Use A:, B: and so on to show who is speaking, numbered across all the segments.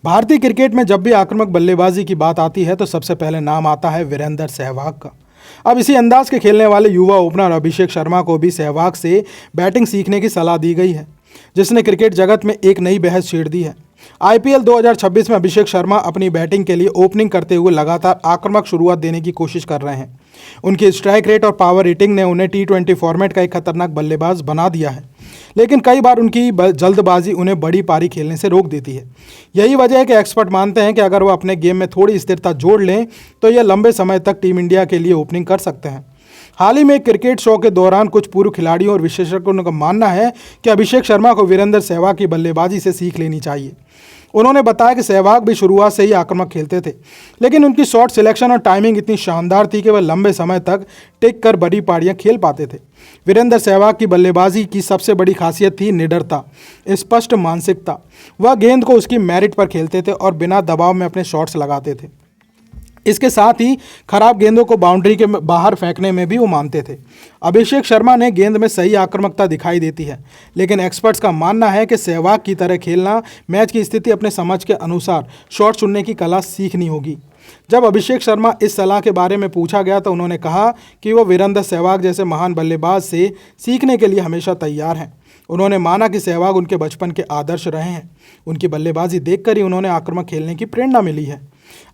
A: भारतीय क्रिकेट में जब भी आक्रामक बल्लेबाजी की बात आती है तो सबसे पहले नाम आता है वीरेंद्र सहवाग का। अब इसी अंदाज के खेलने वाले युवा ओपनर अभिषेक शर्मा को भी सहवाग से बैटिंग सीखने की सलाह दी गई है, जिसने क्रिकेट जगत में एक नई बहस छेड़ दी है। आईपीएल 2026 में अभिषेक शर्मा अपनी बैटिंग के लिए ओपनिंग करते हुए लगातार आक्रामक शुरुआत देने की कोशिश कर रहे हैं। उनकी स्ट्राइक रेट और पावर रेटिंग ने उन्हें टी20 फॉर्मेट का एक खतरनाक बल्लेबाज बना दिया है, लेकिन कई बार उनकी जल्दबाजी उन्हें बड़ी पारी खेलने से रोक देती है। यही वजह है कि एक्सपर्ट मानते हैं कि अगर वो अपने गेम में थोड़ी स्थिरता जोड़ लें तो यह लंबे समय तक टीम इंडिया के लिए ओपनिंग कर सकते हैं। हाल ही में क्रिकेट शो के दौरान कुछ पूर्व खिलाड़ियों और विशेषज्ञों का मानना है कि अभिषेक शर्मा को वीरेंद्र सहवाग की बल्लेबाजी से सीख लेनी चाहिए। उन्होंने बताया कि सहवाग भी शुरुआत से ही आक्रामक खेलते थे, लेकिन उनकी शॉट सिलेक्शन और टाइमिंग इतनी शानदार थी कि वह लंबे समय तक टिक कर बड़ी पारियां खेल पाते थे। वीरेंद्र सहवाग की बल्लेबाजी की सबसे बड़ी खासियत थी निडरता, स्पष्ट मानसिकता। वह गेंद को उसकी मेरिट पर खेलते थे और बिना दबाव में अपने शॉट्स लगाते थे। इसके साथ ही खराब गेंदों को बाउंड्री के बाहर फेंकने में भी वो मानते थे। अभिषेक शर्मा ने गेंद में सही आक्रामकता दिखाई देती है, लेकिन एक्सपर्ट्स का मानना है कि सहवाग की तरह खेलना, मैच की स्थिति अपने समझ के अनुसार शॉट चुनने की कला सीखनी होगी। जब अभिषेक शर्मा इस सलाह के बारे में पूछा गया तो उन्होंने कहा कि वो वीरेंद्र सहवाग जैसे महान बल्लेबाज से सीखने के लिए हमेशा तैयार हैं। उन्होंने माना कि सहवाग उनके बचपन के आदर्श रहे हैं। उनकी बल्लेबाजी देखकर ही उन्होंने आक्रामक खेलने की प्रेरणा मिली है।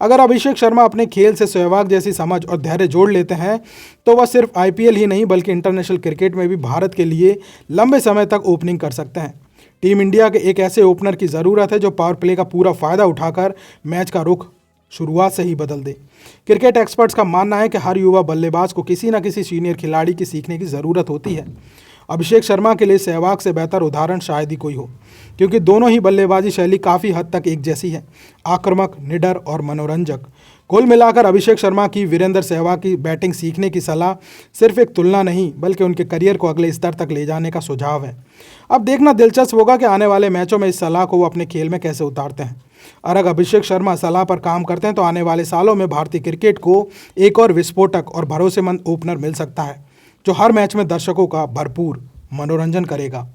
A: अगर अभिषेक शर्मा अपने खेल से सहवाग जैसी समझ और धैर्य जोड़ लेते हैं तो वह सिर्फ आईपीएल ही नहीं बल्कि इंटरनेशनल क्रिकेट में भी भारत के लिए लंबे समय तक ओपनिंग कर सकते हैं। टीम इंडिया के एक ऐसे ओपनर की ज़रूरत है जो पावर प्ले का पूरा फ़ायदा उठाकर मैच का रुख शुरुआत से ही बदल दे। क्रिकेट एक्सपर्ट्स का मानना है कि हर युवा बल्लेबाज को किसी न किसी सीनियर खिलाड़ी की सीखने की ज़रूरत होती है। अभिषेक शर्मा के लिए सहवाग से बेहतर उदाहरण शायद ही कोई हो, क्योंकि दोनों ही बल्लेबाजी शैली काफ़ी हद तक एक जैसी है, आक्रामक, निडर और मनोरंजक। कुल मिलाकर अभिषेक शर्मा की वीरेंद्र सहवाग की बैटिंग सीखने की सलाह सिर्फ एक तुलना नहीं बल्कि उनके करियर को अगले स्तर तक ले जाने का सुझाव है। अब देखना दिलचस्प होगा कि आने वाले मैचों में इस सलाह को वो अपने खेल में कैसे उतारते हैं। और अगर अभिषेक शर्मा सलाह पर काम करते हैं तो आने वाले सालों में भारतीय क्रिकेट को एक और विस्फोटक और भरोसेमंद ओपनर मिल सकता है, जो हर मैच में दर्शकों का भरपूर मनोरंजन करेगा।